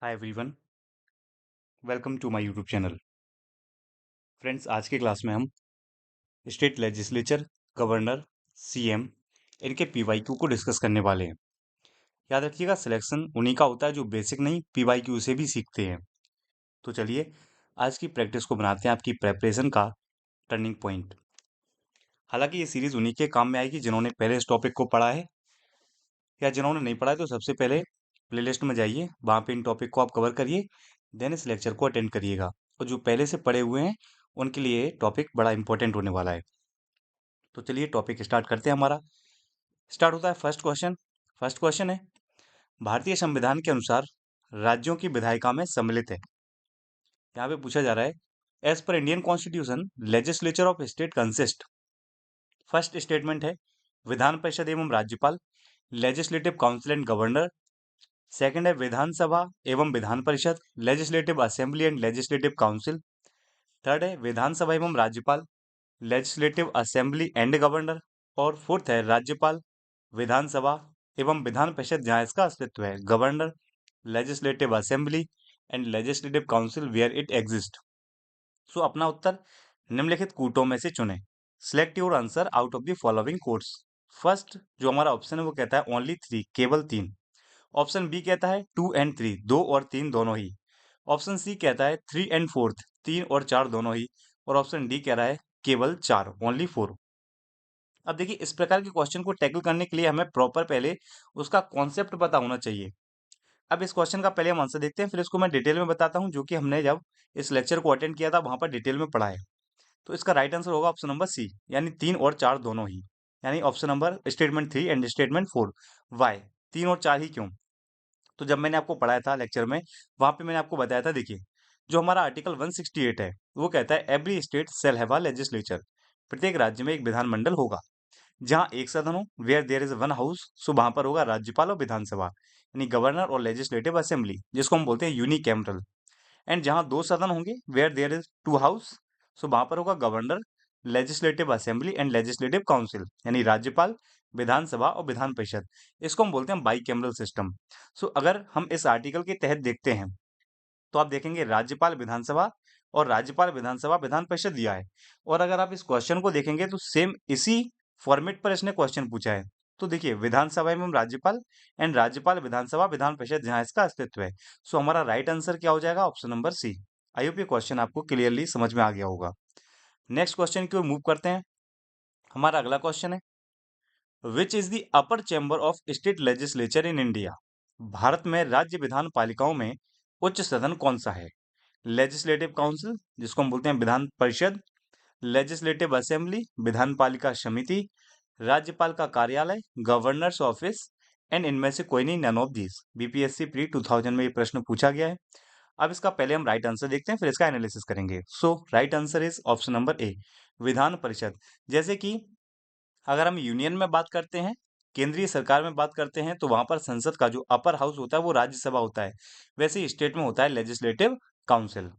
Hi everyone, welcome to my YouTube channel. Friends, आज के class में हम स्टेट लेजिस्लेचर, गवर्नर, सीएम, इनके पीवाईक्यू को डिस्कस करने वाले हैं। याद रखिएगा, सिलेक्शन उन्हीं का होता है जो बेसिक नहीं पीवाईक्यू से भी सीखते हैं। तो चलिए आज की प्रैक्टिस को बनाते हैं आपकी प्रेपरेशन का टर्निंग पॉइंट। हालांकि ये सीरीज उन्हीं के काम में आएगी जिन्होंने पहले इस टॉपिक को पढ़ा है, या जिन्होंने नहीं पढ़ा है तो सबसे पहले प्लेलिस्ट में जाइए, वहाँ पे इन टॉपिक को आप कवर करिए, देन इस लेक्चर को अटेंड करिएगा। और जो पहले से पढ़े हुए हैं उनके लिए टॉपिक बड़ा इंपॉर्टेंट होने वाला है। तो चलिए टॉपिक स्टार्ट करते हैं। हमारा स्टार्ट होता है फर्स्ट क्वेश्चन। फर्स्ट क्वेश्चन है, भारतीय संविधान के अनुसार राज्यों की विधायिका में सम्मिलित है। यहाँ पे पूछा जा रहा है, एज पर Indian constitution legislature of state consist. First statement है, विधान परिषद एवं राज्यपाल, legislative council and governor. Second है, विधानसभा एवं विधान परिषद, legislative assembly and legislative council. Third है, विधानसभा एवं राज्यपाल, लेजिस्लेटिव असेंबली एंड गवर्नर। और फोर्थ है, राज्यपाल, विधानसभा एवं विधान परिषद जहां इसका अस्तित्व है, governor, legislative assembly and legislative council where it exist. So अपना उत्तर निम्नलिखित कूटों में से चुने। Select your answer out of the following codes. First जो हमारा ऑप्शन है वो कहता है ओनली थ्री, केवल तीन। ऑप्शन बी कहता है टू एंड थ्री, दो और तीन दोनों ही। ऑप्शन सी कहता है थ्री एंड फोर्थ, तीन और चार दोनों ही। और ऑप्शन डी कह रहा है केवल चार, ओनली फोर। अब देखिए, इस प्रकार के क्वेश्चन को टैकल करने के लिए हमें प्रॉपर पहले उसका कॉन्सेप्ट पता होना चाहिए। अब इस क्वेश्चन का पहले हम आंसर देखते हैं, फिर इसको मैं डिटेल में बताता हूं, जो कि हमने जब इस लेक्चर को अटेंड किया था वहां पर डिटेल में पढ़ा है। तो इसका राइट आंसर होगा ऑप्शन नंबर सी, यानी तीन और चार दोनों ही। यानी option number statement three and statement four. Why, तीन और चार ही क्यों? तो जब मैंने आपको पढ़ाया था लेक्चर में, वहां पे मैंने आपको बताया था, देखिए जो हमारा आर्टिकल 168 है वो कहता है every state shall have a legislature. प्रत्येक राज्य में एक विधानमंडल होगा। जहां एक सदन हो, where there is one house, so वहां पर होगा राज्यपाल और विधानसभा, यानी गवर्नर और लेजिस्लेटिव असेंबली, जिसको हम बोलते हैं यूनिकैमरल। एंड जहां दो सदन होंगे, where there is two house, so वहां पर होगा governor, legislative assembly and legislative council, यानी राज्यपाल, विधानसभा और विधान परिषद। इसको हम बोलते हैं बाईकैमरल सिस्टम। सो अगर हम इस आर्टिकल के तहत देखते हैं तो आप देखेंगे राज्यपाल, विधानसभा और राज्यपाल, विधानसभा, विधान परिषद दिया है। और अगर आप इस क्वेश्चन को देखेंगे तो सेम इसी फॉर्मेट पर इसने क्वेश्चन पूछा है। तो देखिए, विधानसभा एवं राज्यपाल एंड राज्यपाल, विधानसभा, विधान परिषद जहां इसका अस्तित्व है। सो हमारा राइट आंसर क्या हो जाएगा? Option number C. I hope ये क्वेश्चन आपको क्लियरली समझ में आ गया होगा। नेक्स्ट क्वेश्चन की ओर मूव करते हैं। हमारा अगला क्वेश्चन है, which is the upper chamber of state legislature in India. Bharat में राज्य विधान पालिकाओं में उच्च सदन कौन सा है? लेजिस्लेटिव काउंसिल, जिसको हम बोलते हैं विधान परिषद, लेजिस्लेटिव असेंबली, विधान पालिका समिति, राज्यपाल का कार्यालय, गवर्नर्स ऑफिस, एंड इनमें से कोई नहीं, none of these. BPSC pre 2000 में ये प्रश्न पूछा गया है। अब इसका पहले हम राइट आंसर देखते हैं, फिर इसका एनालिसिस करेंगे। So right answer is option number A, विधान परिषद। जैसे कि अगर हम यूनियन में बात करते हैं, केंद्रीय सरकार में बात करते हैं, तो वहां पर संसद का जो अपर हाउस होता है वो राज्यसभा होता है। वैसे ही स्टेट में होता है लेजिस्लेटिव काउंसिल।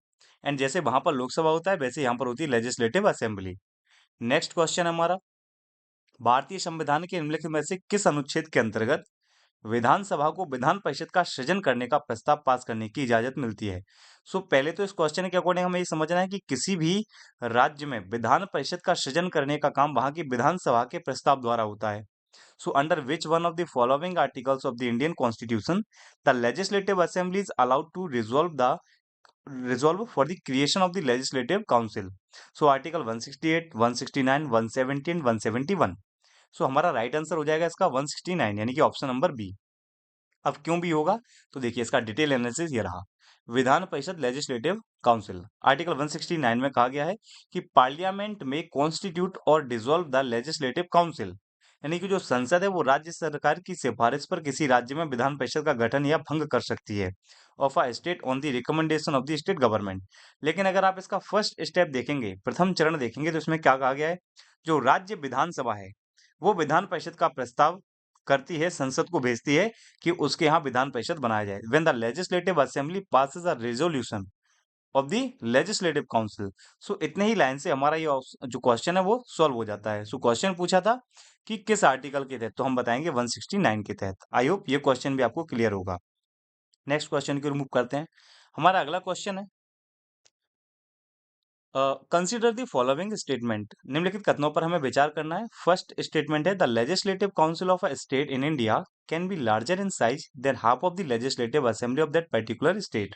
एंड जैसे वहां पर लोकसभा होता है, वैसे यहाँ पर होती है लेजिस्लेटिव असेंबली। नेक्स्ट क्वेश्चन हमारा, भारतीय संविधान के निम्नलिखित में से किस अनुच्छेद के अंतर्गत विधानसभा को विधान परिषद का सृजन करने का प्रस्ताव पास करने की इजाजत मिलती है? सो पहले तो इस क्वेश्चन के अकॉर्डिंग हमें ये समझना है कि किसी भी राज्य में विधान परिषद का सृजन करने का काम वहां की विधानसभा के प्रस्ताव द्वारा होता है। So under which one of the following articles of the Indian Constitution the Legislative Assembly is allowed to resolve for the creation of the Legislative Council? So Article 168, 169, 170 and 171. So हमारा राइट आंसर हो जाएगा इसका 169, यानी कि option number B. अब क्यों भी होगा, तो देखिए इसका डिटेल एनालिसिस ये रहा। विधान परिषद लेजिस्लेटिव काउंसिल, आर्टिकल 169 में कहा गया है कि पार्लियामेंट में कॉन्स्टिट्यूट और डिसॉल्व द लेजिस्लेटिव काउंसिल, यानी कि जो संसद है वो राज्य सरकार की सिफारिश पर किसी राज्य में विधान परिषद का गठन या भंग कर सकती है, of a state on the recommendation of the state government. लेकिन अगर आप इसका फर्स्ट स्टेप देखेंगे, प्रथम चरण देखेंगे, तो इसमें क्या कहा गया है, जो राज्य विधानसभा है वो विधान परिषद का प्रस्ताव करती है, संसद को भेजती है कि उसके यहाँ विधान परिषद बनाया जाए। When the legislative assembly passes a resolution of the legislative council. So इतने ही लाइन से हमारा ये जो क्वेश्चन है वो सॉल्व हो जाता है। सो क्वेश्चन पूछा था कि किस आर्टिकल के तहत, तो हम बताएंगे 169 के तहत। आई होप ये क्वेश्चन भी आपको क्लियर होगा। नेक्स्ट क्वेश्चन की ओर मूव करते हैं। हमारा अगला क्वेश्चन है, कंसिडर द फॉलोइंग स्टेटमेंट। निम्नलिखित कथनों पर हमें विचार करना है। फर्स्ट स्टेटमेंट है, the legislative council of a state in India can be larger in size than half of the legislative assembly of that particular state.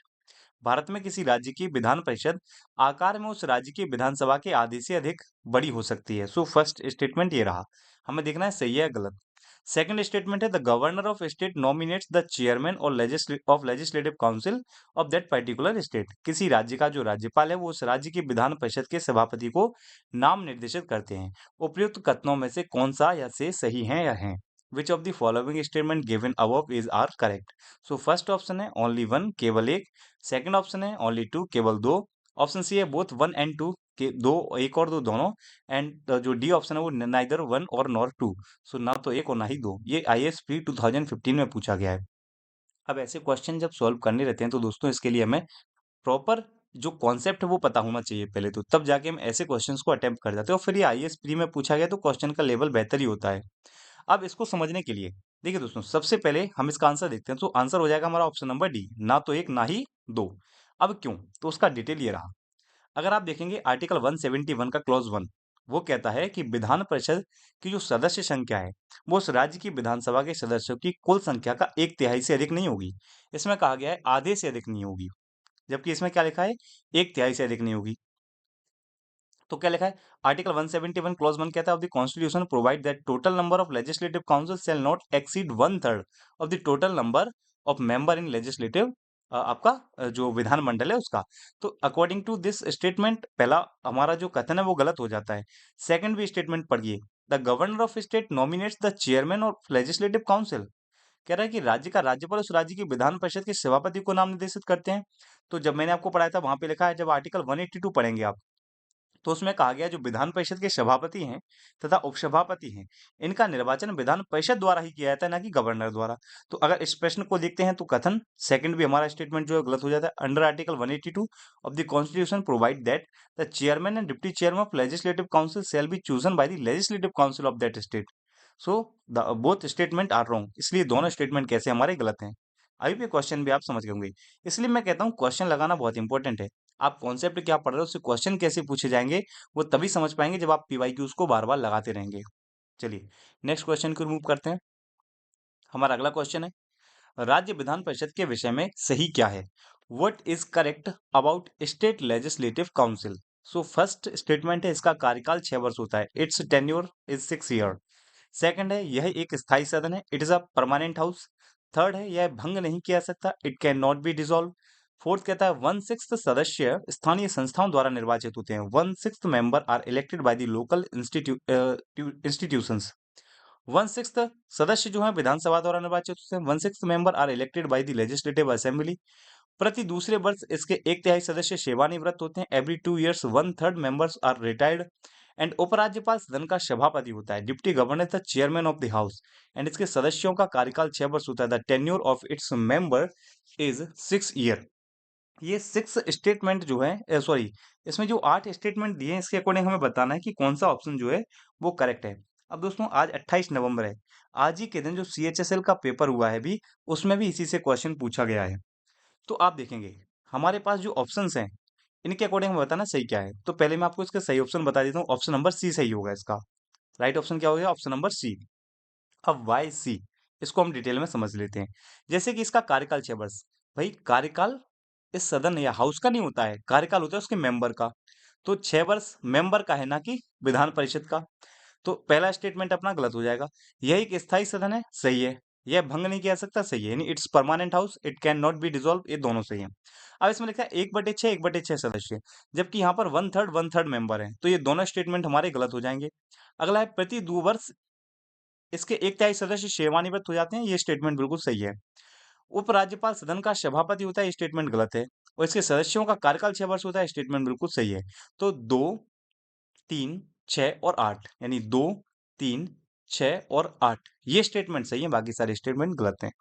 Bharat में किसी राज्य की विधान परिषद आकार में उस राज्य की विधानसभा के आधे से अधिक बड़ी हो सकती है। सो फर्स्ट स्टेटमेंट ये रहा, हमें देखना है सही है या गलत। सेकंड स्टेटमेंट है, the governor of state nominates the chairman और legislative council of that particular state. किसी राज्य का जो राज्यपाल है वो उस राज्य की विधान परिषद के सभापति को नाम निर्देशित करते हैं। उपयुक्त कथनों में से कौन सा या से सही है या है? Which of the following statement given above is are correct? So first option है ओनली वन, केवल एक। सेकंड ऑप्शन है ओनली टू, केवल दो। ऑप्शन सी है बोथ वन एंड टू, के दो, एक और दो दोनों। एंड जो डी ऑप्शन है वो नाइदर वन और नॉर टू। सो ना तो एक और ना ही दो। ये आईएएस प्री 2015 में पूछा गया है। अब ऐसे क्वेश्चन जब सॉल्व करने रहते हैं तो दोस्तों इसके लिए हमें प्रॉपर जो कॉन्सेप्ट है वो पता होना चाहिए पहले, तो तब जाके हम ऐसे क्वेश्चंस को अटेम्प्ट कर जाते हैं। और फिर ये आईएएस प्री में पूछा गया तो क्वेश्चन का लेवल बेहतर ही होता है। अब इसको समझने के लिए देखिए दोस्तों, सबसे पहले हम इसका आंसर देखते हैं। तो आंसर हो जाएगा हमारा ऑप्शन नंबर डी, ना तो एक ना ही दो। अब क्यों? तो उसका डिटेल ये रहा। अगर आप देखेंगे आर्टिकल 171 का क्लॉज 1, वो कहता है कि विधान परिषद की जो सदस्य संख्या है वो उस राज्य की विधानसभा के सदस्यों की कुल संख्या का एक तिहाई से अधिक नहीं होगी। इसमें कहा गया है आधे से अधिक नहीं होगी, जबकि इसमें क्या लिखा है? एक तिहाई से अधिक नहीं होगी। तो क्या लिखा है? आर्टिकल 171 क्लॉज 1 कहता है, of the constitution provide that total number of legislative council shall not exceed one third of the total number of member in legislative, आपका जो विधानमंडल है उसका। तो अकॉर्डिंग टू दिस स्टेटमेंट पहला हमारा जो कथन है वो गलत हो जाता है। सेकंड भी स्टेटमेंट पढ़िए, the governor of state nominates the chairman of legislative council. कह रहा है कि राज्य का राज्यपाल उस राज्य की विधान परिषद के सभापति को नाम निर्देशित करते हैं। तो जब मैंने आपको पढ़ाया था वहां पे लिखा है, जब आर्टिकल 182 पढ़ेंगे आप, तो उसमें कहा गया जो विधान परिषद के सभापति हैं तथा उपसभापति हैं, इनका निर्वाचन विधान परिषद द्वारा ही किया जाता है, ना कि गवर्नर द्वारा। तो अगर इस प्रश्न को देखते हैं तो कथन सेकंड भी हमारा स्टेटमेंट जो है गलत हो जाता है। Under article 182 of the constitution provide that the chairman and deputy chairman of legislative council shall be chosen by the legislative council of that state. So the both statement are wrong, इसलिए दोनों statement कैसे हमारे गलत हैं। अभी भी question भी आप समझ गए होंगे। इसलिए मैं कहता हूँ क्वेश्चन लगाना बहुत इंपॉर्टेंट है। आप कॉन्सेप्ट क्या पढ़ रहे हो, उससे क्वेश्चन कैसे पूछे जाएंगे वो तभी समझ पाएंगे जब आप पीवाईक्यूज को बार बार लगाते रहेंगे। चलिए नेक्स्ट क्वेश्चन को रिमूव करते हैं। हमारा अगला क्वेश्चन है, राज्य विधान परिषद के विषय में सही क्या है? What is correct about state legislative council? So first statement है, इसका कार्यकाल 6 वर्ष होता है, it's tenure is 6 year. Second है, यह एक स्थायी सदन है, it is a permanent house. Third है, यह भंग नहीं किया सकता, it can not be dissolve. Fourth कहता है 1/6 सदस्य स्थानीय संस्थाओं द्वारा निर्वाचित होते हैं, 1/6 member are elected by the local institutions. 1/6 सदस्य जो है विधानसभा द्वारा निर्वाचित होते हैं, 1/6 member are elected by the legislative assembly. प्रति दूसरे वर्ष इसके एक तिहाई सदस्य सेवानिवृत्त होते हैं, every 2 years 1/3 members are retired. And उपराज्यपाल सदन का सभापति होता है, deputy governor the chairman of the house. And इसके सदस्यों का कार्यकाल 6 वर्ष होता है, the tenure of its member is 6 year. ये 6 स्टेटमेंट जो है, सॉरी, इसमें जो 8 स्टेटमेंट दिए हैं इसके अकॉर्डिंग हमें बताना है कि कौन सा ऑप्शन जो है वो करेक्ट है। अब दोस्तों आज 28 नवंबर है, आज ही के दिन जो सीएचएसएल का पेपर हुआ है भी, उसमें भी इसी से क्वेश्चन पूछा गया है। तो आप देखेंगे हमारे पास जो ऑप्शंस हैं इनके अकॉर्डिंग हमें बताना सही क्या है। तो पहले मैं आपको इसका सही ऑप्शन बता देता हूँ, ऑप्शन नंबर सी सही होगा इसका। राइट ऑप्शन क्या हो गया? Option number C. अब वाई सी, इसको हम डिटेल में समझ लेते हैं। जैसे कि इसका कार्यकाल 6 वर्ष, भाई कार्यकाल इस सदन या हाउस का नहीं होता है, कार्यकाल होता है उसके मेंबर का। तो 6 वर्ष मेंबर का है, ना कि विधान परिषद का। तो पहला स्टेटमेंट अपना गलत हो जाएगा। यह एक स्थायी सदन है, सही है। यह भंग नहीं किया जा सकता, सही है, यानी it's permanent house, it can not be dissolve, ये दोनों सही है। अब इसमें लिखा है 1/6 1/6 सदस्य, जबकि यहाँ पर 1/3 मेंबर है, तो ये दोनों स्टेटमेंट हमारे गलत हो जाएंगे। अगला है प्रति 2 वर्ष इसके एक तिहाई सदस्य सेवानिवृत्त हो जाते हैं, ये स्टेटमेंट बिल्कुल सही है। उपराज्यपाल सदन का सभापति होता है, ये स्टेटमेंट गलत है। और इसके सदस्यों का कार्यकाल 6 वर्ष होता है, स्टेटमेंट बिल्कुल सही है। तो 2, 3, 6 और 8, यानी 2, 3, 6 और 8 ये स्टेटमेंट सही है, बाकी सारे स्टेटमेंट गलत हैं।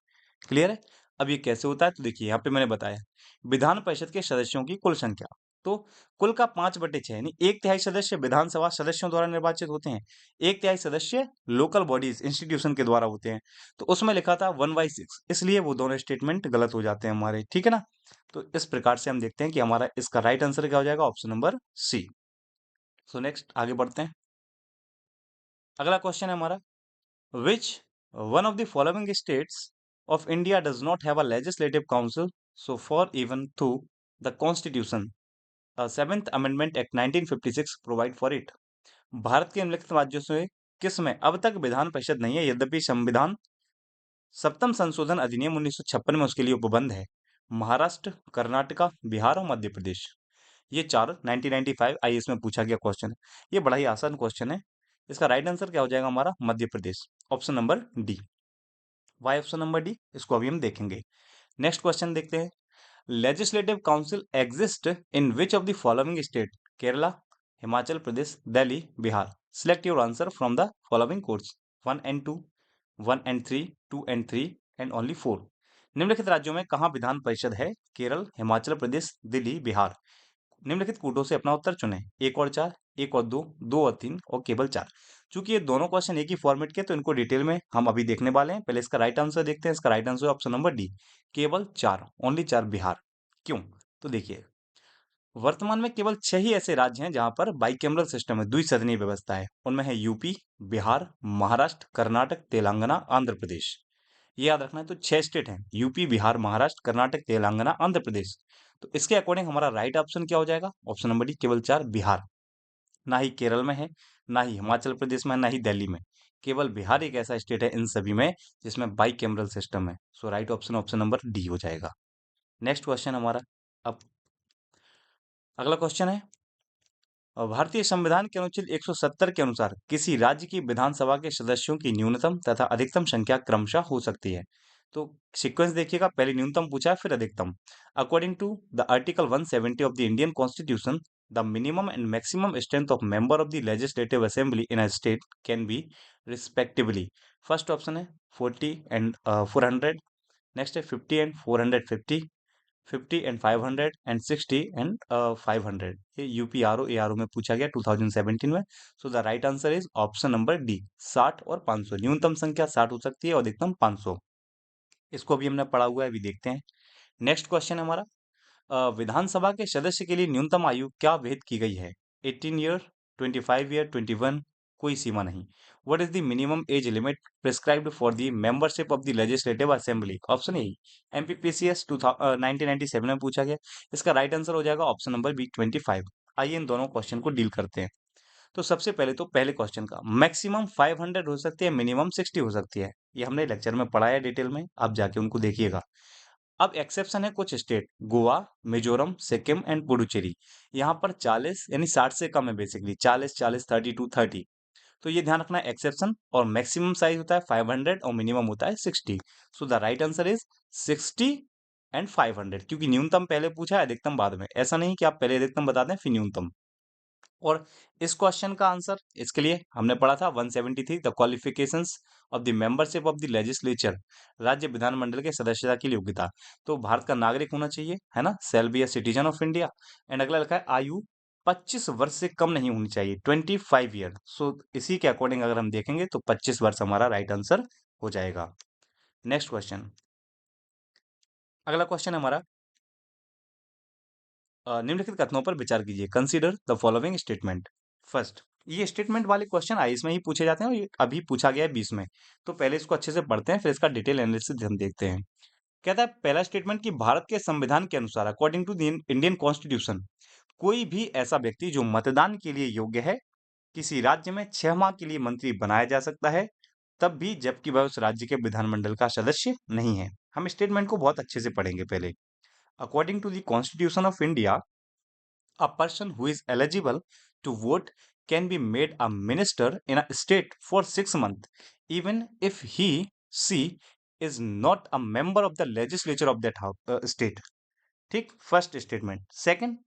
क्लियर है? अब ये कैसे होता है तो देखिए यहाँ पे मैंने बताया, विधान परिषद के सदस्यों की कुल संख्या, तो कुल का 5/6 यानी 1/3 सदस्य विधानसभा सदस्यों द्वारा निर्वाचित होते हैं, 1/3 सदस्य लोकल बॉडीज इंस्टीट्यूशन के द्वारा होते हैं। तो उसमें लिखा था 1/6, इसलिए वो दोनों स्टेटमेंट गलत हो जाते हैं हमारे, ठीक है ना। तो इस प्रकार से हम देखते हैं कि हमारा इसका राइट आंसर क्या हो जाएगा, option number C. So next आगे बढ़ते हैं। अगला क्वेश्चन है हमारा, which one of the following states of India does not have a legislative council so for even through the constitution seventh amendment act 1956 provide for it. Bharat के निम्नलिखित राज्यों से किस में अब तक विधान परिषद नहीं है, यद्यपि संविधान सप्तम संशोधन अधिनियम 1956 में उसके लिए उपबंध है। महाराष्ट्र, कर्नाटका, बिहार और मध्य प्रदेश। ये चार 1995 आईएएस में पूछा गया क्वेश्चन है। ये बड़ा ही आसान क्वेश्चन है। इसका राइट आंसर क्या हो जाएगा हमारा, Madhya Pradesh, option number D. Why option number D, इसको अभी हम देखेंगे। नेक्स्ट क्वेश्चन देखते हैं। Legislative council exist in which of the following state, Kerala, Himachal Pradesh, Delhi, Bihar. Select your answer from the following codes 1 and 2, 1 and 3, 2 and 3 and only 4। निम्नलिखित राज्यों में कहाँ विधान परिषद है, केरल, हिमाचल प्रदेश, दिल्ली, बिहार। निम्नलिखित कूटों से अपना उत्तर चुनें, 1 और 4, 1 और 2, 2 और 3 और केवल 4। चूंकि ये दोनों क्वेश्चन एक ही फॉर्मेट के, तो इनको डिटेल में हम अभी देखने वाले हैं। पहले इसका राइट आंसर देखते हैं। इसका right answer option number D, केवल 4, ओनली 4 बिहार। क्यों? तो देखिए, वर्तमान में केवल 6 ही ऐसे राज्य हैं जहां पर बाइकेमरल सिस्टम है, द्विसदनीय व्यवस्था है। उनमें है यूपी, बिहार, महाराष्ट्र, कर्नाटक, तेलंगाना, आंध्र प्रदेश। ये याद रखना है। तो 6 स्टेट हैं, यूपी, बिहार, महाराष्ट्र, कर्नाटक, तेलंगाना, आंध्र प्रदेश। तो इसके अकॉर्डिंग हमारा राइट ऑप्शन क्या हो जाएगा, ऑप्शन नंबर डी, केवल 4 बिहार। ना ही केरल में है, ना ही हिमाचल प्रदेश में, ना ही दिल्ली में। केवल बिहार एक ऐसा स्टेट है इन सभी में जिसमें बाइकेमरल सिस्टम है। So right option option number D हो जाएगा। नेक्स्ट क्वेश्चन हमारा, अब अगला क्वेश्चन है, भारतीय संविधान के अनुच्छेद 170 के अनुसार किसी राज्य की विधानसभा के सदस्यों की न्यूनतम तथा अधिकतम संख्या क्रमशः हो सकती है। तो सीक्वेंस देखिएगा, पहले न्यूनतम पूछा है फिर अधिकतम। According to the article 170 of the Indian constitution, the minimum and maximum strength of member of the legislative assembly in a state can be respectively. First option है 40 एंड 400, नेक्स्ट है 50 एंड 450, 50 एंड 500 एंड 60 एंड 500। ये यूपीआरओ ARO में पूछा गया 2017 में। So the right answer is option number D, 60 और 500। न्यूनतम संख्या 60 हो सकती है और अधिकतम 500। इसको भी हमने पढ़ा हुआ है, अभी देखते हैं। नेक्स्ट क्वेश्चन है हमारा, विधानसभा के सदस्य के लिए न्यूनतम आयु क्या विहित की गई है, 18 ईयर, 25 ईयर, 21, कोई सीमा नहीं। What is the minimum age limit prescribed for the membership of the legislative assembly, option A MPPCS 1997 में पूछा गया। इसका राइट आंसर हो जाएगा ऑप्शन नंबर बी, 25। आइए इन दोनों क्वेश्चन को डील करते हैं। तो सबसे पहले तो पहले क्वेश्चन का मैक्सिमम 500 हो सकती है, मिनिमम 60 हो सकती है। ये हमने लेक्चर में पढ़ा है डिटेल में, आप जाके उनको देखिएगा। अब एक्सेप्शन है कुछ स्टेट, गोवा, मिजोरम, सिक्किम एंड पुडुचेरी। यहाँ पर 40 यानी 60 से कम है, बेसिकली 40, 40, 32, 30। तो ये ध्यान रखना है एक्सेप्शन। और मैक्सिमम साइज होता है 500 और मिनिमम होता है 60। So the right answer is 60 and 500, क्योंकि न्यूनतम पहले पूछा है, अधिकतम बाद में। ऐसा नहीं कि आप पहले अधिकतम बता दें फिर न्यूनतम। और इस क्वेश्चन का आंसर इसके लिए हमने पढ़ा था 173, the qualifications of the membership of the legislature, राज्य विधानमंडल के सदस्यता की योग्यता। तो भारत का नागरिक होना चाहिए, है ना, shall be a citizen of India. And अगला लिखा है आयु 25 वर्ष से कम नहीं होनी चाहिए, 25 ईयर। सो इसी के अकॉर्डिंग अगर हम देखेंगे तो 25 वर्ष हमारा राइट आंसर हो जाएगा। नेक्स्ट क्वेश्चन, अगला क्वेश्चन हमारा, निम्नलिखित कथनों पर विचार कीजिए, consider the following statement. First, ये स्टेटमेंट वाले क्वेश्चन आईएएस में ही पूछे जाते हैं और ये अभी पूछा गया है 20 में। तो पहले इसको अच्छे से पढ़ते हैं, फिर इसका डिटेल एनालिसिस हम देखते हैं। कहता है पहला स्टेटमेंट कि भारत के संविधान के अनुसार, according to the Indian constitution, कोई भी ऐसा व्यक्ति जो मतदान के लिए योग्य है, किसी राज्य में 6 माह के लिए मंत्री बनाया जा सकता है, तब भी जबकि वह उस राज्य के विधानमंडल का सदस्य नहीं है। हम स्टेटमेंट को बहुत अच्छे से पढ़ेंगे पहले। According to the constitution of India, a person who is eligible to vote can be made a minister in a state for 6 months, even if she is not a member of the legislature of that state. ठीक, first statement. Second,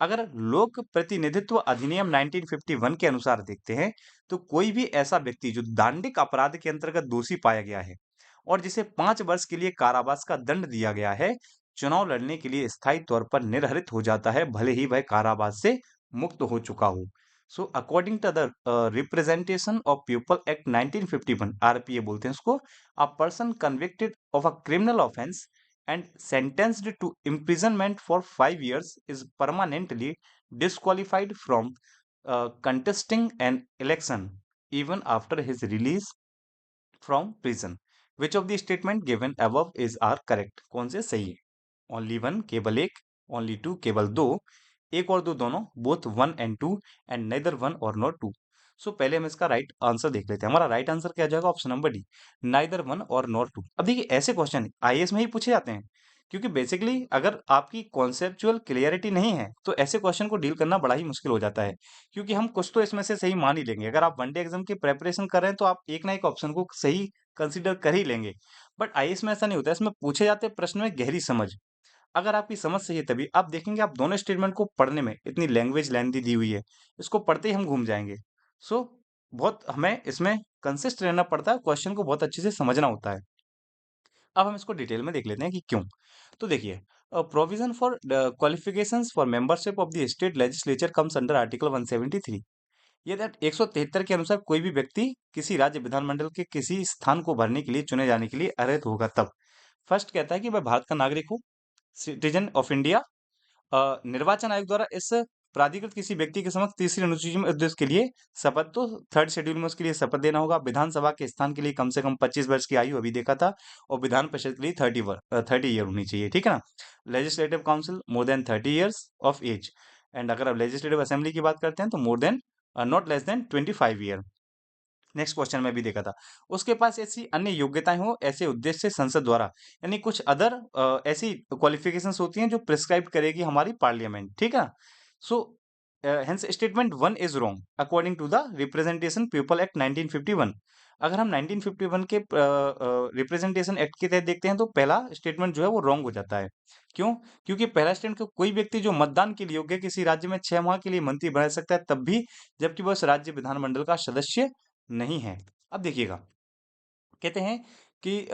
अगर लोक प्रतिनिधित्व अधिनियम 1951 के अनुसार देखते हैं, तो कोई भी ऐसा व्यक्ति जो दांडिक अपराध के अंतर्गत दोषी पाया गया है और जिसे 5 वर्ष के लिए कारावास का दंड दिया गया है, चुनाव लड़ने के लिए स्थायी तौर पर निर्धारित हो जाता है, भले ही वह कारावास से मुक्त हो चुका हो। So according to the representation of people act 1951, RPA बोलते हैं उसको, a person convicted of a criminal offence and sentenced to imprisonment for 5 years is permanently disqualified from contesting an election even after his release from prison. Which of the statement given above is are correct? कौन से सही है? Only one केवल एक, only two केवल दो, एक और दो दोनों, both one and two, and neither one और नॉट टू। सो पहले हम इसका राइट आंसर देख लेते हैं। हमारा राइट आंसर क्या जाएगा? Option number D, neither one और नॉट टू। अब देखिए ऐसे क्वेश्चन आईएएस में ही पूछे जाते हैं, क्योंकि बेसिकली अगर आपकी कॉन्सेप्चुअल क्लियरिटी नहीं है तो ऐसे क्वेश्चन को डील करना बड़ा ही मुश्किल हो जाता है, क्योंकि हम कुछ तो इसमें से सही मान ही लेंगे। अगर आप वनडे एग्जाम की प्रेपरेशन कर रहे हैं तो आप एक ना एक ऑप्शन को सही कंसिडर कर ही लेंगे, बट आईएएस में ऐसा नहीं होता है। इसमें पूछे जाते प्रश्न में गहरी समझ, अगर आपकी समझ सही है तभी आप देखेंगे, आप दोनों स्टेटमेंट को पढ़ने में इतनी लैंग्वेज लेंथी दी हुई है, इसको पढ़ते ही हम घूम जाएंगे। सो बहुत हमें इसमें कंसिस्ट रहना पड़ता है, क्वेश्चन को बहुत अच्छे से समझना होता है। अब हम इसको डिटेल में देख लेते हैं कि क्यों। तो देखिए, provision for qualifications for membership of the state legislature comes under article 173। ये दैट 173 के अनुसार कोई भी व्यक्ति किसी राज्य विधानमंडल के किसी स्थान को भरने के लिए चुने जाने के लिए अर्हत होगा तब। फर्स्ट कहता है कि वह भारत का नागरिक हो, सिटीजन ऑफ इंडिया। निर्वाचन आयोग द्वारा इस प्राधिकृत किसी व्यक्ति के समक्ष तीसरी अनुसूची में उद्देश्य के लिए शपथ, तो थर्ड शेड्यूल में उसके लिए शपथ देना होगा। विधानसभा के स्थान के लिए कम से कम 25 वर्ष की आयु अभी देखा था, और विधान परिषद के लिए 30 ईयर होनी चाहिए, ठीक है ना। Legislative council more than 30 years of age, and अगर आप लेजिस्लेटिव असेंबली की बात करते हैं तो more than not less than 25 year. Next question में भी देखा था, उसके पास ऐसी अन्य योग्यताएं हो ऐसे उद्देश्य से संसद द्वारा, यानी कुछ अदर ऐसी क्वालिफिकेशंस होती हैं जो प्रिस्क्राइब करेगी हमारी पार्लियामेंट, ठीक है। So hence statement one is wrong according to the representation people act 1951। अगर हम 1951 के रिप्रेजेंटेशन एक्ट के तहत देखते हैं तो पहला स्टेटमेंट जो है वो रॉन्ग हो जाता है। क्यों? क्योंकि पहला स्टेटमेंट, कोई व्यक्ति जो मतदान के लिए योग्य है किसी राज्य में 6 माह के लिए मंत्री बन सकता है तब भी, जबकि वह उस राज्य विधानमंडल का सदस्य नहीं है। अब देखिएगा, कहते हैं कि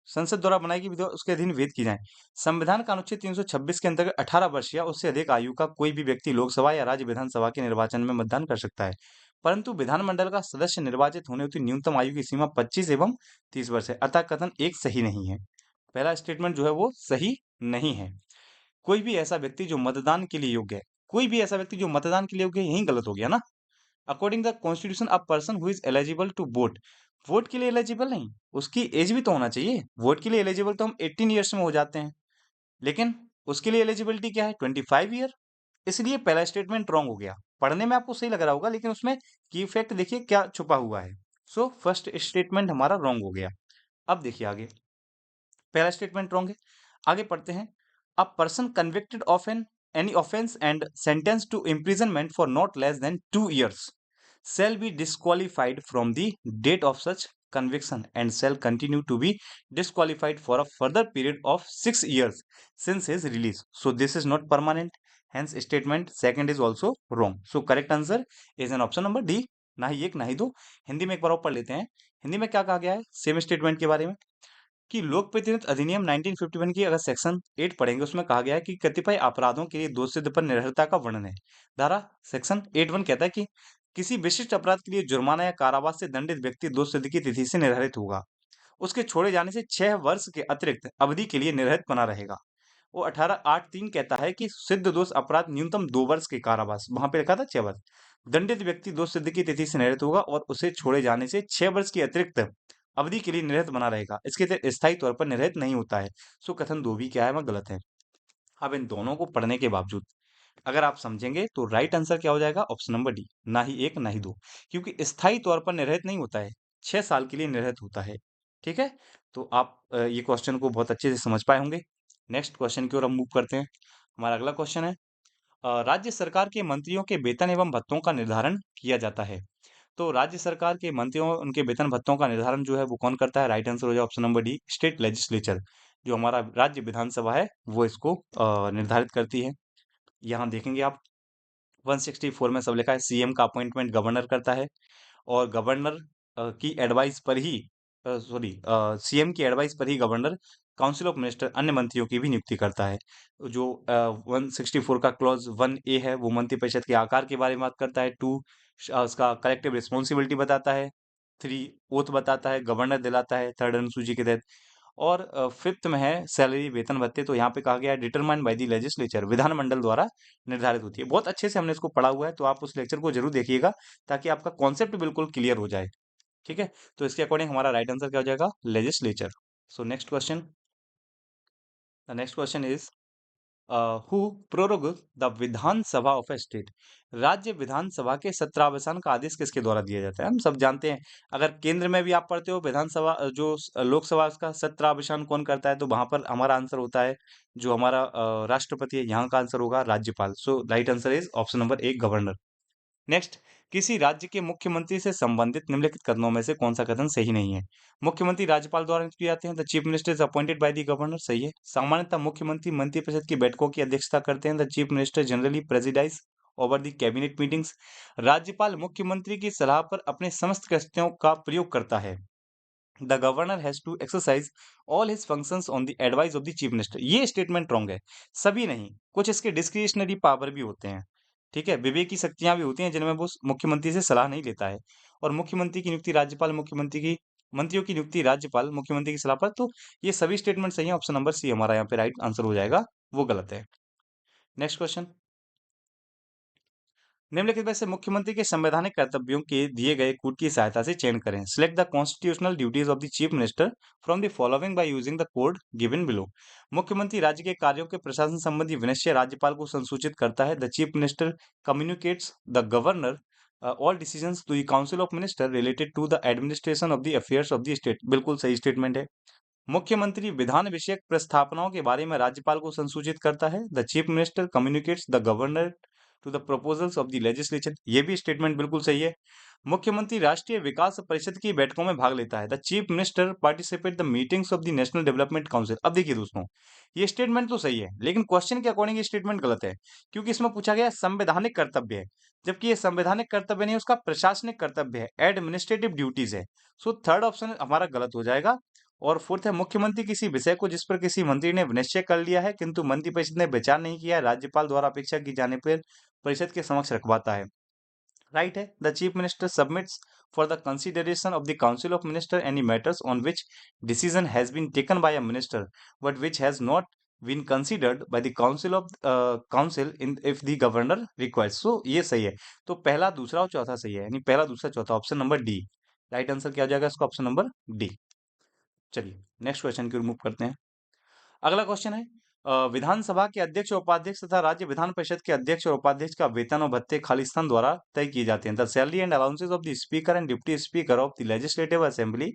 संसद द्वारा बनाई गई विधेयक उसके अधीन विहित की जाए। संविधान का अनुच्छेद 326 के अंतर्गत 18 वर्ष या उससे अधिक आयु का कोई भी व्यक्ति लोकसभा या राज्य विधानसभा के निर्वाचन में मतदान कर सकता है, परंतु विधानमंडल का सदस्य निर्वाचित होने हेतु न्यूनतम आयु की सीमा 25 एवं 30 वर्ष है। अतः कथन एक सही नहीं है। पहला स्टेटमेंट जो है वो सही नहीं है। कोई भी ऐसा व्यक्ति जो मतदान के लिए योग्य है, कोई भी ऐसा व्यक्ति जो मतदान के लिए योग्य है, यही गलत हो गया ना। According the constitution a person who is eligible to vote, vote के लिए एलिजिबल नहीं, उसकी एज भी तो होना चाहिए। वोट के लिए एलिजिबल तो हम 18 ईयर्स में हो जाते हैं, लेकिन उसके लिए एलिजिबिलिटी क्या है? 25 ईयर। इसलिए पहला स्टेटमेंट रॉन्ग हो गया। पढ़ने में आपको सही लग रहा होगा, लेकिन उसमें की फैक्ट देखिए क्या छुपा हुआ है। सो फर्स्ट स्टेटमेंट हमारा रॉन्ग हो गया। अब देखिए आगे, पहला स्टेटमेंट रॉन्ग है। आगे पढ़ते हैं, a person convicted of an any offence and sentence to imprisonment for not less than 2 years shall be disqualified from the date of such conviction and shall continue to be disqualified for a further period of 6 years since his release. So this is not permanent. Hence statement second is also wrong. So correct answer is an option number D. ना ही एक ना ही दो। हिंदी में एक बार और पढ़ लेते हैं। हिंदी में क्या कहा गया है सेम स्टेटमेंट के बारे में, कि लोक प्रतिनिधित्व अधिनियम 1951 की अगर सेक्शन 8 पढ़ेंगे, उसमें कहा गया है कि कतिपय अपराधों के लिए दोषसिद्ध पर निर्भरता का वर्णन है। धारा सेक्शन 81 कहता है कि किसी विशिष्ट अपराध के लिए जुर्माना या कारावास से दंडित व्यक्ति दोष सिद्ध की तिथि से निर्धारित होगा, उसके छोड़े जाने से 6 वर्ष के अतिरिक्त अवधि के लिए निर्धारित बना रहेगा। वो 1883 कहता है कि सिद्ध दोष अपराध न्यूनतम 2 वर्ष के कारावास, वहां पे लिखा था 6 वर्ष, दंडित व्यक्ति दोष सिद्ध की तिथि से निर्धारित होगा और उसे छोड़े जाने से 6 वर्ष की अतिरिक्त अवधि के लिए निर्धारित बना रहेगा, इसके तहत स्थायी तौर पर निर्धारित नहीं होता है। सो कथन दो भी क्या है, वह गलत है। अब इन दोनों को पढ़ने के बावजूद अगर आप समझेंगे तो राइट आंसर क्या हो जाएगा? ऑप्शन नंबर डी, ना ही एक ना ही दो, क्योंकि स्थायी तौर पर निर्धारित नहीं होता है, 6 साल के लिए निर्धारित होता है, ठीक है। तो आप ये क्वेश्चन को बहुत अच्छे से समझ पाए होंगे। नेक्स्ट क्वेश्चन की ओर हम मूव करते हैं। हमारा अगला क्वेश्चन है, राज्य सरकार के मंत्रियों के वेतन एवं भत्तों का निर्धारण किया जाता है। तो राज्य सरकार के मंत्रियों उनके वेतन भत्तों का निर्धारण जो है वो कौन करता है? राइट आंसर हो जाए option number D, state legislature. जो हमारा राज्य विधानसभा है वो इसको निर्धारित करती है। यहाँ देखेंगे आप 164 में सब लिखा है, सीएम का अपॉइंटमेंट गवर्नर करता है, और गवर्नर की एडवाइस पर ही, सॉरी, सीएम की एडवाइस पर ही गवर्नर काउंसिल ऑफ मिनिस्टर अन्य मंत्रियों की भी नियुक्ति करता है। जो 164 का क्लॉज 1A है वो मंत्रिपरिषद के आकार के बारे में बात करता है। 2 उसका कलेक्टिव रिस्पॉन्सिबिलिटी बताता है। 3 ओथ बताता है, गवर्नर दिलाता है थर्ड अनुसूची के तहत। और फिफ्थ में है सैलरी वेतन भत्ते। तो यहाँ पे कहा गया है डिटरमाइन बाय द लेजिस्लेचर, विधानमंडल द्वारा निर्धारित होती है। बहुत अच्छे से हमने इसको पढ़ा हुआ है, तो आप उस लेक्चर को जरूर देखिएगा ताकि आपका कॉन्सेप्ट बिल्कुल क्लियर हो जाए। ठीक है, तो इसके अकॉर्डिंग हमारा राइट आंसर क्या हो जाएगा? Legislature. So next question, the next question is who prorogue the Vidhan Sabha of a state. राज्य विधानसभा के सत्रावसान का आदेश किसके द्वारा दिया जाता है? हम सब जानते हैं। अगर केंद्र में भी आप पढ़ते हो विधानसभा लोकसभा का सत्रावसान कौन करता है, तो वहां पर हमारा आंसर होता है जो हमारा राष्ट्रपति है। यहाँ का आंसर होगा राज्यपाल। So right answer is option number 1 governor. Next, किसी राज्य के मुख्यमंत्री से संबंधित निम्नलिखित कथनों में से कौन सा कथन सही नहीं है? मुख्यमंत्री राज्यपाल द्वारा नियुक्त किए जाते हैं। The chief minister is appointed by the governor, सही है। सामान्यतः मुख्यमंत्री मंत्रिपरिषद की बैठकों की अध्यक्षता करते हैं। The chief minister generally presides over the cabinet meetings. राज्यपाल मुख्यमंत्री की सलाह पर अपने समस्त शक्तियों का प्रयोग करता है। The governor has to exercise all his functions on the advice of the chief minister. ये स्टेटमेंट रॉन्ग है। सभी नहीं, कुछ इसके डिस्क्रिशनरी पावर भी होते हैं। ठीक है, विवेक की शक्तियां भी होती हैं जिनमें वो मुख्यमंत्री से सलाह नहीं लेता है। और मुख्यमंत्री की नियुक्ति राज्यपाल, मुख्यमंत्री की मंत्रियों की नियुक्ति राज्यपाल मुख्यमंत्री की सलाह पर। तो ये सभी स्टेटमेंट सही है। ऑप्शन नंबर सी हमारा यहाँ पे राइट आंसर हो जाएगा, वो गलत है। नेक्स्ट क्वेश्चन, निम्नलिखित में से मुख्यमंत्री के संवैधानिक कर्तव्यों के दिए गए कूट की सहायता से चयन करें। Select the constitutional duties of the chief minister from the following by using the code given below. मुख्यमंत्री राज्य के कार्यों के प्रशासन संबंधी विनिश्चय राज्यपाल को संसूचित करता है। The chief minister communicates the governor all decisions to the council of minister related to the administration of the affairs of the state. बिल्कुल सही स्टेटमेंट है। मुख्यमंत्री विधान विषयक प्रस्तावनाओं के बारे में राज्यपाल को संसूचित करता है। The chief minister communicates the governor to the proposals of the legislature. ये भी स्टेटमेंट बिल्कुल सही है। मुख्यमंत्री राष्ट्रीय विकास परिषद की बैठकों में भाग लेता है। The chief minister participate the meetings of the national development council. अब देखिए दोस्तों, ये स्टेटमेंट तो सही है, लेकिन क्वेश्चन के अकॉर्डिंग ये स्टेटमेंट गलत है, क्योंकि इसमें पूछा गया संवैधानिक कर्तव्य है, जबकि ये संवैधानिक कर्तव्य नहीं, उसका प्रशासनिक कर्तव्य है, एडमिनिस्ट्रेटिव ड्यूटीज है। सो थर्ड ऑप्शन हमारा गलत हो जाएगा। और फोर्थ है, मुख्यमंत्री किसी विषय को जिस पर किसी मंत्री ने निश्चय कर लिया है किंतु मंत्रिपरिषद ने विचार नहीं किया है, राज्यपाल द्वारा अपेक्षा की जाने पर परिषद के समक्ष रखवाता है। राइट है। The chief minister submits for the consideration of the council of minister any matters on which decision has been taken by a minister but which has not been considered by the council of council in if the governor requires. So ये सही है। तो पहला, दूसरा और चौथा सही है, यानी पहला, दूसरा, चौथा, option number D. Right answer क्या हो जाएगा इसका? Option number D. चलिए नेक्स्ट क्वेश्चन की रिमूव करते हैं। अगला क्वेश्चन है, विधानसभा के अध्यक्ष और उपाध्यक्ष तथा राज्य विधान परिषद के अध्यक्ष और उपाध्यक्ष का वेतन और भत्ते खालिस्तान द्वारा तय किए जाते हैं। The salary and allowances of the speaker and deputy speaker of the legislative assembly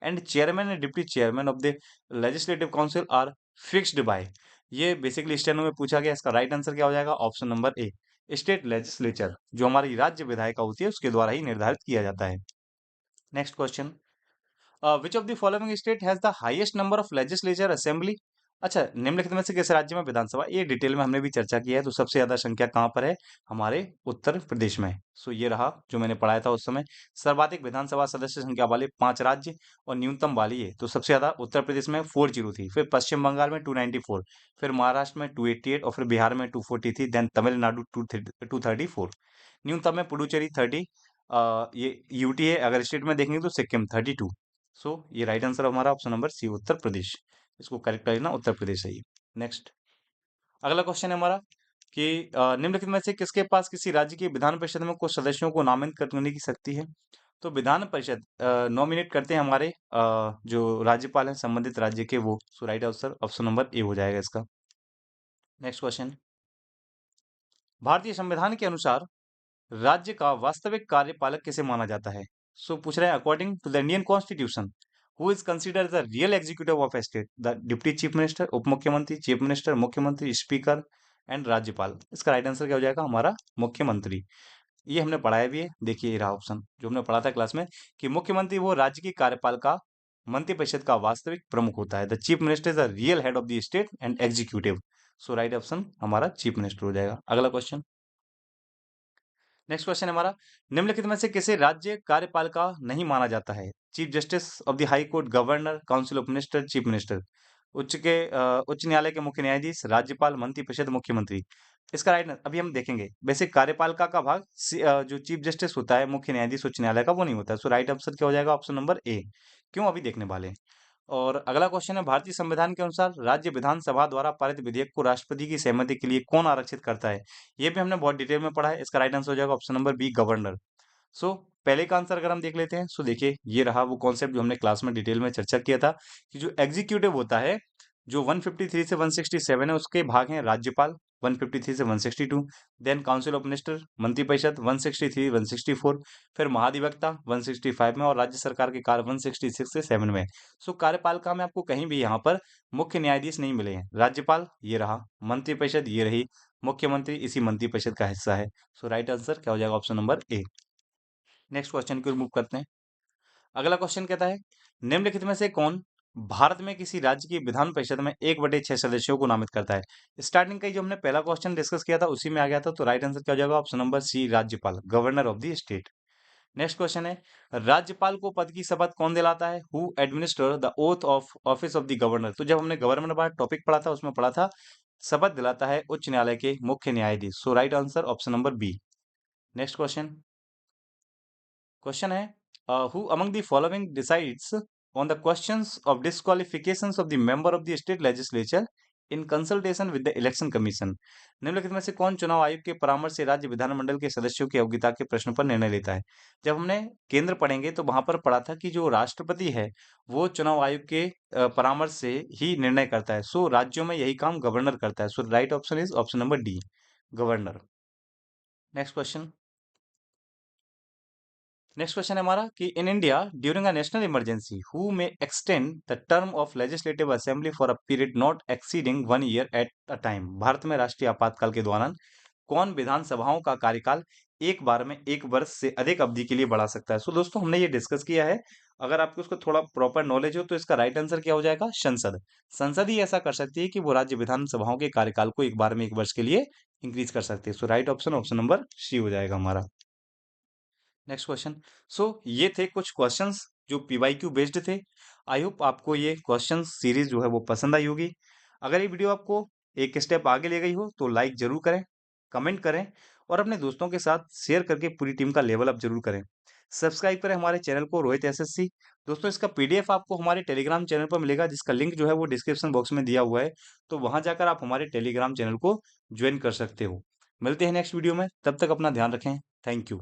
and chairman and deputy chairman of the legislative council are fixed by. ये बेसिकली स्टेनो में पूछा गया। इसका राइट आंसर क्या हो जाएगा? Option number A, state legislature, जो हमारी राज्य विधायिका होती है उसके द्वारा ही निर्धारित किया जाता है। Next question, which of the following state has the highest number of legislature assembly. अच्छा, निम्नलिखित में से किस राज्य में विधानसभा, ये डिटेल में हमने भी चर्चा की है। तो सबसे ज्यादा संख्या कहाँ पर है? हमारे उत्तर प्रदेश में। सो ये रहा जो मैंने पढ़ाया था उस समय। सर्वाधिक विधानसभा सदस्य संख्या वाले 5 राज्य और न्यूनतम वाली है, तो सबसे ज्यादा उत्तर प्रदेश में 403 थी, फिर पश्चिम बंगाल में 294, फिर महाराष्ट्र में 288 और फिर बिहार में 243, देन तमिलनाडु 234, न्यूनतम में पुडुचेरी 30, ये यूटी है। अगर स्टेट में देखेंगे तो सिक्किम 32। सो ये राइट आंसर हमारा ऑप्शन नंबर सी, उत्तर प्रदेश। इसको करेक्ट कर लेना, उत्तर प्रदेश है ये। नेक्स्ट, अगला क्वेश्चन है हमारा कि निम्नलिखित में से किसके पास किसी राज्य की विधान परिषद में कुछ सदस्यों को नामित करने की शक्ति है? तो विधान परिषद नॉमिनेट करते हैं हमारे जो राज्यपाल हैं संबंधित राज्य के, वो। So right answer option number A हो जाएगा इसका। नेक्स्ट क्वेश्चन, भारतीय संविधान के अनुसार राज्य का वास्तविक कार्यपालक किसे माना जाता है? सो पूछ रहे हैं, according to the Indian constitution who is considered the real executive of a state? The deputy chief minister, उप मुख्यमंत्री, चीफ मिनिस्टर, मुख्यमंत्री, स्पीकर एंड राज्यपाल। इसका राइट आंसर क्या हो जाएगा? हमारा मुख्यमंत्री। ये हमने पढ़ाया भी है, देखिए ये रहा ऑप्शन जो हमने पढ़ा था क्लास में, कि मुख्यमंत्री वो राज्य की कार्यपाल का मंत्रिपरिषद का वास्तविक प्रमुख होता है। The chief minister is the real head of the state and executive. So right option हमारा चीफ मिनिस्टर हो जाएगा। अगला क्वेश्चन, नेक्स्ट क्वेश्चन हमारा, निम्नलिखित में से किसे राज्य कार्यपालिका नहीं माना जाता है? Chief justice of the high court, governor, council of minister, chief minister. उच्च न्यायालय के मुख्य न्यायाधीश, राज्यपाल, मंत्रिपरिषद, मुख्यमंत्री। इसका राइट अभी हम देखेंगे। बेसिक कार्यपालिका का भाग जो चीफ जस्टिस होता है, मुख्य न्यायाधीश उच्च न्यायालय का, वो नहीं होता है। सो राइट आंसर क्या हो जाएगा? ऑप्शन नंबर ए। क्यों? अभी देखने वाले हैं। और अगला क्वेश्चन है, भारतीय संविधान के अनुसार राज्य विधानसभा द्वारा पारित विधेयक को राष्ट्रपति की सहमति के लिए कौन आरक्षित करता है? ये भी हमने बहुत डिटेल में पढ़ा है। इसका राइट आंसर हो जाएगा ऑप्शन नंबर बी, गवर्नर। सो पहले का आंसर अगर हम देख लेते हैं, सो देखिए ये रहा वो कॉन्सेप्ट जो हमने क्लास में डिटेल में चर्चा किया था कि जो एग्जीक्यूटिव होता है, जो 153 से 167 है, उसके भाग हैं राज्यपाल 153 से 162, देन काउंसिल ऑफ मिनिस्टर मंत्रिपरिषद 163 164, फिर महाधिवक्ता 165 में, और राज्य सरकार के कार्य 166 से 7 में। सो कार्यपालिका में आपको कहीं भी यहाँ पर मुख्य न्यायाधीश नहीं मिले हैं। राज्यपाल ये रहा, मंत्रिपरिषद ये रही, मुख्यमंत्री इसी मंत्रिपरिषद का हिस्सा है। सो राइट आंसर क्या हो जाएगा? ऑप्शन नंबर ए। नेक्स्ट क्वेश्चन को रिमूव करते हैं। अगला क्वेश्चन कहता है, निम्नलिखित में से कौन भारत में किसी राज्य की विधान परिषद में 1/6 सदस्यों को नामित करता है? स्टार्टिंग का ही जो हमने पहला क्वेश्चन डिस्कस किया था उसी में आ गया था। तो राइट आंसर क्या हो जाएगा? ऑप्शन नंबर सी, राज्यपाल, governor of the state. Next question है, राज्यपाल को पद की शपथ कौन दिलाता है? Who administer the oath of office of the governor? तो जब हमने गवर्नर वाला टॉपिक पढ़ा था उसमें पढ़ा था शपथ दिलाता है उच्च न्यायालय के मुख्य न्यायाधीश। So right answer option number B. Next question, question है, who among the following decides on the questions of disqualifications of the member of the state legislature in consultation with the election commission? निम्नलिखित में से कौन चुनाव आयोग के परामर्श से राज्य विधानमंडल के सदस्यों की योग्यता के प्रश्न पर निर्णय लेता है? जब हमने केंद्र पढ़ेंगे तो वहां पर पढ़ा था कि जो राष्ट्रपति है वो चुनाव आयोग के परामर्श से ही निर्णय करता है। सो राज्यों में यही काम गवर्नर करता है। So right option is option number D, governor. Next question, next question है हमारा कि in India during a national emergency who may extend the term of legislative assembly for a period not exceeding 1 year at a time? भारत में राष्ट्रीय आपातकाल के दौरान कौन विधानसभाओं का कार्यकाल एक बार में 1 वर्ष से अधिक अवधि के लिए बढ़ा सकता है? सो दोस्तों हमने ये डिस्कस किया है। अगर आपको उसको थोड़ा प्रॉपर नॉलेज हो तो इसका राइट आंसर क्या हो जाएगा? संसद। संसद ही ऐसा कर सकती है कि वो राज्य विधानसभाओं के कार्यकाल को एक बार में 1 वर्ष के लिए इंक्रीज कर सकती है। So right option option number C हो जाएगा हमारा। नेक्स्ट क्वेश्चन, सो ये थे कुछ क्वेश्चंस जो पीवाईक्यू बेस्ड थे। आई होप आपको ये क्वेश्चन सीरीज जो है वो पसंद आई होगी। अगर ये वीडियो आपको एक स्टेप आगे ले गई हो तो लाइक जरूर करें, कमेंट करें, और अपने दोस्तों के साथ शेयर करके पूरी टीम का लेवल अप जरूर करें। सब्सक्राइब करें हमारे चैनल को, रोहित एसएससी। दोस्तों इसका पीडीएफ आपको हमारे टेलीग्राम चैनल पर मिलेगा, जिसका लिंक जो है वो डिस्क्रिप्शन बॉक्स में दिया हुआ है। तो वहां जाकर आप हमारे टेलीग्राम चैनल को ज्वाइन कर सकते हो। मिलते हैं नेक्स्ट वीडियो में, तब तक अपना ध्यान रखें। Thank you.